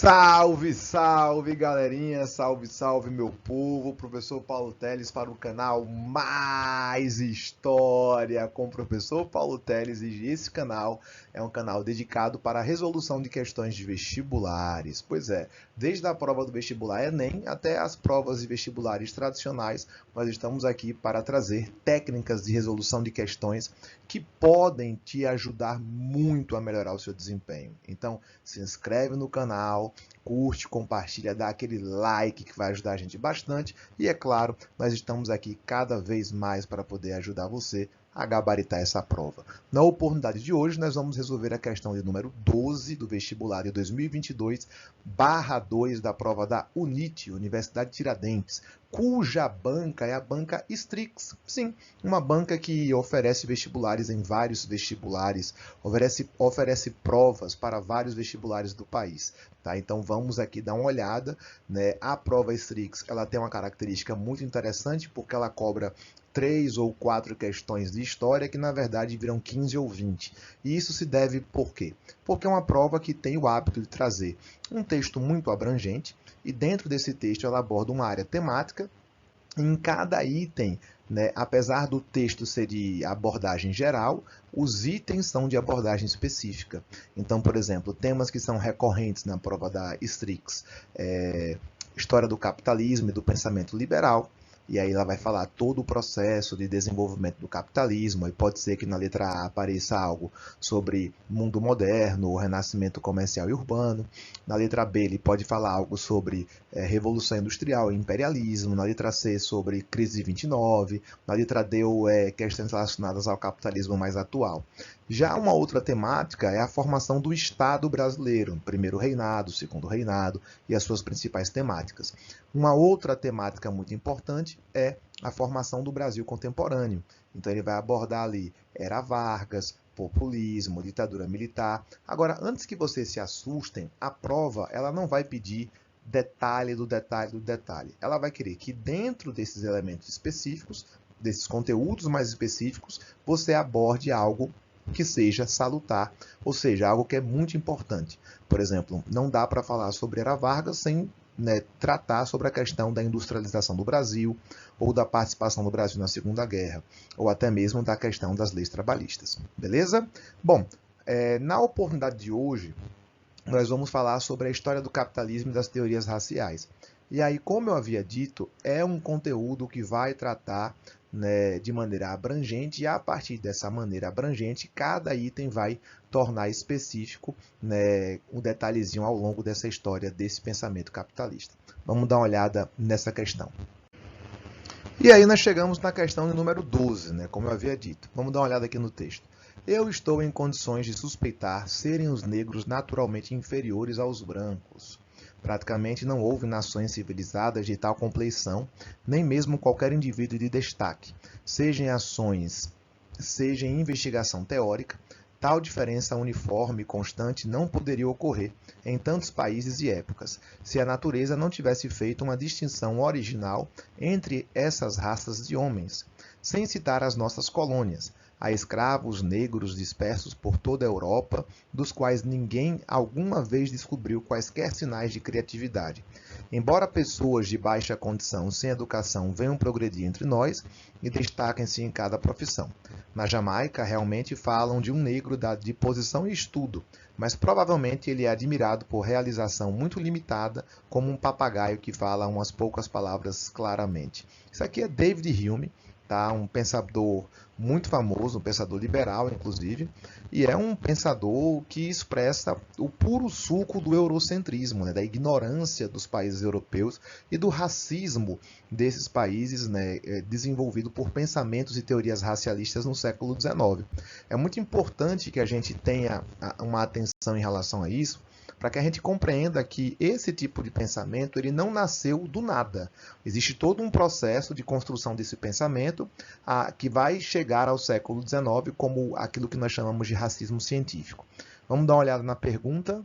Salve, salve, galerinha! Salve, salve, meu povo! Professor Paulo Teles para o canal Mais História com o professor Paulo Teles. E esse canal é um canal dedicado para a resolução de questões de vestibulares. Pois é, desde a prova do vestibular Enem até as provas de vestibulares tradicionais, nós estamos aqui para trazer técnicas de resolução de questões que podem te ajudar muito a melhorar o seu desempenho. Então, se inscreve no canal, curte, compartilha, dá aquele like que vai ajudar a gente bastante. E é claro, nós estamos aqui cada vez mais para poder ajudar você a gabaritar essa prova. Na oportunidade de hoje, nós vamos resolver a questão de número 12 do vestibular de 2022/2 da prova da UNIT, Universidade de Tiradentes, cuja banca é a banca Strix. Sim, uma banca que oferece vestibulares em vários vestibulares, oferece provas para vários vestibulares do país. Tá? Então vamos aqui dar uma olhada, né? A prova Strix, ela tem uma característica muito interessante porque ela cobra 3 ou 4 questões de história que na verdade viram 15 ou 20. E isso se deve por quê? Porque é uma prova que tem o hábito de trazer um texto muito abrangente e dentro desse texto ela aborda uma área temática. Em cada item, né, apesar do texto ser de abordagem geral, os itens são de abordagem específica. Então, por exemplo, temas que são recorrentes na prova da Strix, história do capitalismo e do pensamento liberal. E aí ela vai falar todo o processo de desenvolvimento do capitalismo. E pode ser que na letra A apareça algo sobre mundo moderno, o renascimento comercial e urbano. Na letra B ele pode falar algo sobre revolução industrial e imperialismo. Na letra C sobre crise de 29. Na letra D questões relacionadas ao capitalismo mais atual. Já uma outra temática é a formação do Estado brasileiro, primeiro reinado, segundo reinado e as suas principais temáticas. Uma outra temática muito importante é a formação do Brasil contemporâneo. Então ele vai abordar ali Era Vargas, populismo, ditadura militar. Agora, antes que vocês se assustem, a prova ela não vai pedir detalhe do detalhe do detalhe. Ela vai querer que dentro desses elementos específicos, desses conteúdos mais específicos, você aborde algo que seja salutar, ou seja, algo que é muito importante. Por exemplo, não dá para falar sobre Era Vargas sem tratar sobre a questão da industrialização do Brasil, ou da participação do Brasil na Segunda Guerra, ou até mesmo da questão das leis trabalhistas. Beleza? Bom, na oportunidade de hoje, nós vamos falar sobre a história do capitalismo e das teorias raciais. E aí, como eu havia dito, é um conteúdo que vai tratar, né, de maneira abrangente, e a partir dessa maneira abrangente, cada item vai tornar específico, né, um detalhezinho ao longo dessa história desse pensamento capitalista. Vamos dar uma olhada nessa questão. E aí nós chegamos na questão de número 12, né, como eu havia dito. Vamos dar uma olhada aqui no texto. Eu estou em condições de suspeitar serem os negros naturalmente inferiores aos brancos. Praticamente não houve nações civilizadas de tal compleição, nem mesmo qualquer indivíduo de destaque, seja em ações, seja em investigação teórica. Tal diferença uniforme e constante não poderia ocorrer em tantos países e épocas, se a natureza não tivesse feito uma distinção original entre essas raças de homens, sem citar as nossas colônias, a escravos negros dispersos por toda a Europa, dos quais ninguém alguma vez descobriu quaisquer sinais de criatividade. Embora pessoas de baixa condição sem educação venham progredir entre nós e destaquem-se em cada profissão. Na Jamaica, realmente falam de um negro de posição e estudo, mas provavelmente ele é admirado por realização muito limitada, como um papagaio que fala umas poucas palavras claramente. Isso aqui é David Hume, tá? Um pensador muito famoso, um pensador liberal, inclusive, e é um pensador que expressa o puro suco do eurocentrismo, né? Da ignorância dos países europeus e do racismo desses países, né? Desenvolvido por pensamentos e teorias racialistas no século XIX. É muito importante que a gente tenha uma atenção em relação a isso, para que a gente compreenda que esse tipo de pensamento ele não nasceu do nada. Existe todo um processo de construção desse pensamento que vai chegar ao século XIX como aquilo que nós chamamos de racismo científico. Vamos dar uma olhada na pergunta.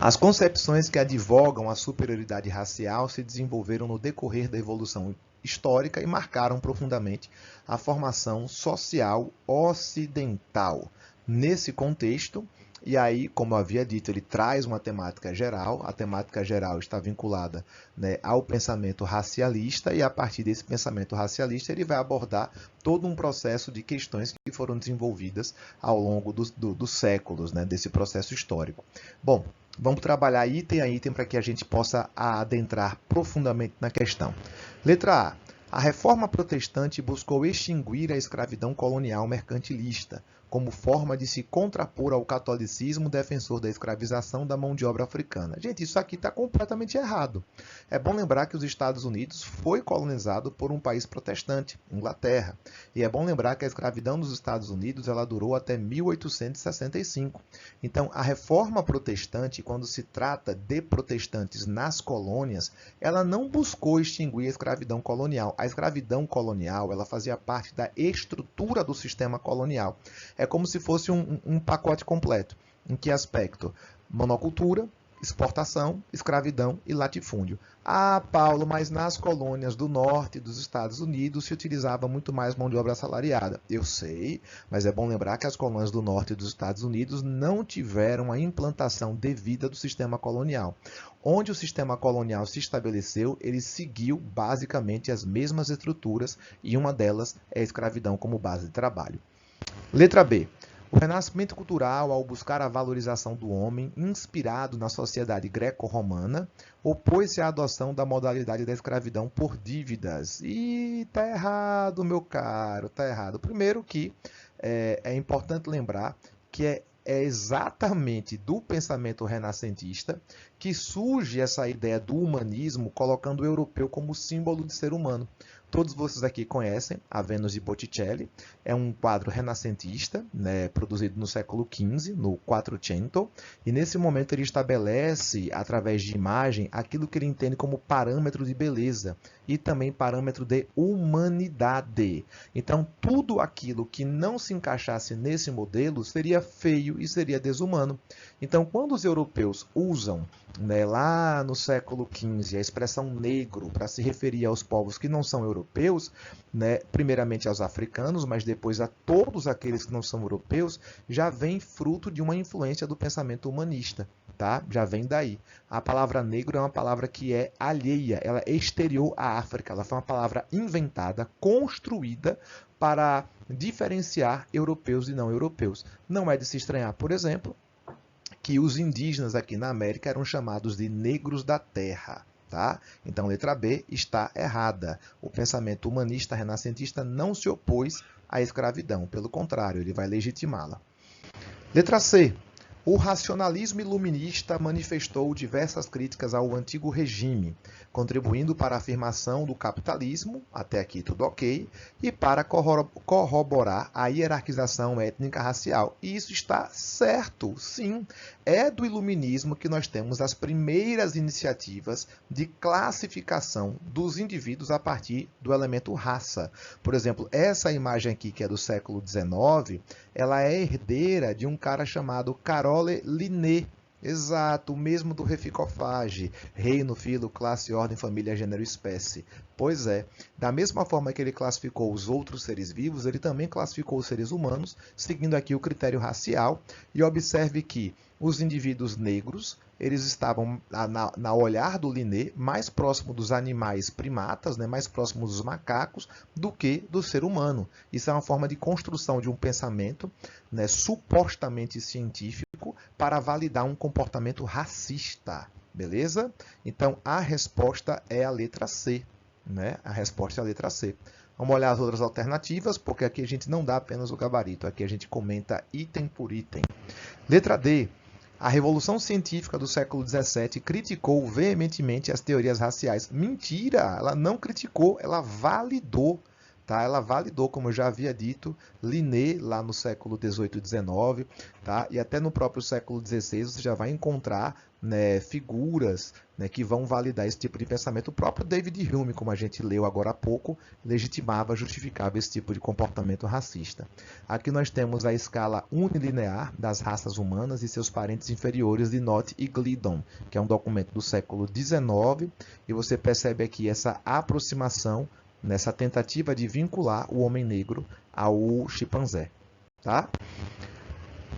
As concepções que advogam a superioridade racial se desenvolveram no decorrer da evolução histórica e marcaram profundamente a formação social ocidental. Nesse contexto, E aí, como eu havia dito, ele traz uma temática geral. A temática geral está vinculada, né, ao pensamento racialista, e a partir desse pensamento racialista ele vai abordar todo um processo de questões que foram desenvolvidas ao longo dos séculos, né, desse processo histórico. Bom, vamos trabalhar item a item para que a gente possa adentrar profundamente na questão. Letra A. A reforma protestante buscou extinguir a escravidão colonial mercantilista, como forma de se contrapor ao catolicismo defensor da escravização da mão de obra africana. Gente, isso aqui está completamente errado. É bom lembrar que os Estados Unidos foi colonizado por um país protestante, Inglaterra. E é bom lembrar que a escravidão nos Estados Unidos ela durou até 1865. Então, a reforma protestante, quando se trata de protestantes nas colônias, ela não buscou extinguir a escravidão colonial. A escravidão colonial ela fazia parte da estrutura do sistema colonial. É como se fosse um pacote completo. Em que aspecto? Monocultura, exportação, escravidão e latifúndio. Ah, Paulo, mas nas colônias do norte dos Estados Unidos se utilizava muito mais mão de obra assalariada. Eu sei, mas é bom lembrar que as colônias do norte dos Estados Unidos não tiveram a implantação devida do sistema colonial. Onde o sistema colonial se estabeleceu, ele seguiu basicamente as mesmas estruturas e uma delas é a escravidão como base de trabalho. Letra B. O renascimento cultural, ao buscar a valorização do homem, inspirado na sociedade greco-romana, opôs-se à adoção da modalidade da escravidão por dívidas. E tá errado, meu caro, tá errado. Primeiro que é importante lembrar que é exatamente do pensamento renascentista que surge essa ideia do humanismo, colocando o europeu como símbolo de ser humano. Todos vocês aqui conhecem a Vênus de Botticelli, é um quadro renascentista, né, produzido no século XV, no Quattrocento, e nesse momento ele estabelece, através de imagem, aquilo que ele entende como parâmetro de beleza e também parâmetro de humanidade. Então, tudo aquilo que não se encaixasse nesse modelo seria feio e seria desumano. Então, quando os europeus usam, né, lá no século XV, a expressão negro para se referir aos povos que não são europeus, né, primeiramente aos africanos, mas depois a todos aqueles que não são europeus, já vem fruto de uma influência do pensamento humanista. Tá? Já vem daí. A palavra negro é uma palavra que é alheia, ela é exterior à África, ela foi uma palavra inventada, construída para diferenciar europeus e não europeus. Não é de se estranhar, por exemplo, que os indígenas aqui na América eram chamados de negros da terra. Tá? Então, letra B está errada. O pensamento humanista renascentista não se opôs à escravidão, pelo contrário, ele vai legitimá-la. Letra C. O racionalismo iluminista manifestou diversas críticas ao antigo regime, contribuindo para a afirmação do capitalismo, até aqui tudo ok, e para corroborar a hierarquização étnica-racial. E isso está certo, sim. É do iluminismo que nós temos as primeiras iniciativas de classificação dos indivíduos a partir do elemento raça. Por exemplo, essa imagem aqui, que é do século XIX, ela é herdeira de um cara chamado Carole Linné. Exato, o mesmo do Reficofage, reino, filo, classe, ordem, família, gênero, espécie. Pois é, da mesma forma que ele classificou os outros seres vivos, ele também classificou os seres humanos, seguindo aqui o critério racial. E observe que os indivíduos negros, eles estavam, na olhar do Linné, mais próximo dos animais primatas, né, mais próximos dos macacos, do que do ser humano. Isso é uma forma de construção de um pensamento, né, supostamente científico para validar um comportamento racista. Beleza? Então, a resposta é a letra C. Né? A resposta é a letra C. Vamos olhar as outras alternativas, porque aqui a gente não dá apenas o gabarito, aqui a gente comenta item por item. Letra D. A Revolução Científica do século XVII criticou veementemente as teorias raciais. Mentira! Ela não criticou, ela validou. Tá? Ela validou, como eu já havia dito, Linné lá no século XVIII e XIX, tá? E até no próprio século XVI você já vai encontrar, né, figuras, né, que vão validar esse tipo de pensamento. O próprio David Hume, como a gente leu agora há pouco, legitimava, justificava esse tipo de comportamento racista. Aqui nós temos a escala unilinear das raças humanas e seus parentes inferiores de Nott e Gliddon, que é um documento do século XIX, e você percebe aqui essa aproximação nessa tentativa de vincular o homem negro ao chimpanzé. Tá?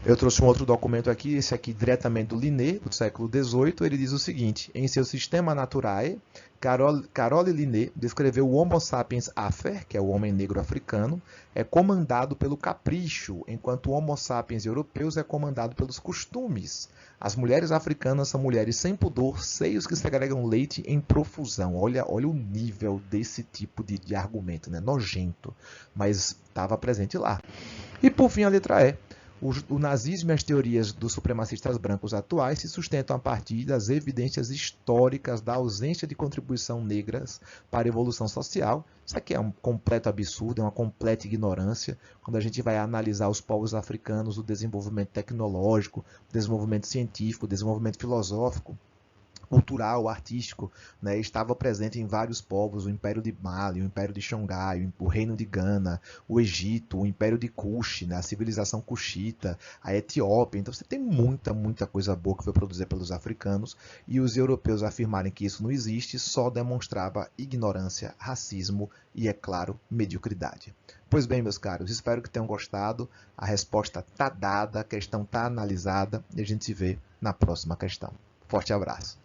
Eu trouxe um outro documento aqui, esse aqui diretamente do Linné, do século XVIII. Ele diz o seguinte: em seu Systema Naturae, Carole Linné descreveu o Homo sapiens afer, que é o homem negro africano, é comandado pelo capricho, enquanto o Homo sapiens europeus é comandado pelos costumes. As mulheres africanas são mulheres sem pudor, seios que segregam leite em profusão. Olha o nível desse tipo de argumento, né? Nojento, mas estava presente lá. E por fim a letra E. O nazismo e as teorias dos supremacistas brancos atuais se sustentam a partir das evidências históricas da ausência de contribuição negras para a evolução social. Isso aqui é um completo absurdo, é uma completa ignorância. Quando a gente vai analisar os povos africanos, o desenvolvimento tecnológico, o desenvolvimento científico, o desenvolvimento filosófico, cultural, artístico, né, estava presente em vários povos, o Império de Mali, o Império de Xangai, o Reino de Gana, o Egito, o Império de Kush, né, a civilização cuxita, a Etiópia. Então você tem muita coisa boa que foi produzida pelos africanos, e os europeus afirmarem que isso não existe só demonstrava ignorância, racismo e, é claro, mediocridade. Pois bem, meus caros, espero que tenham gostado. A resposta está dada, a questão está analisada e a gente se vê na próxima questão. Forte abraço.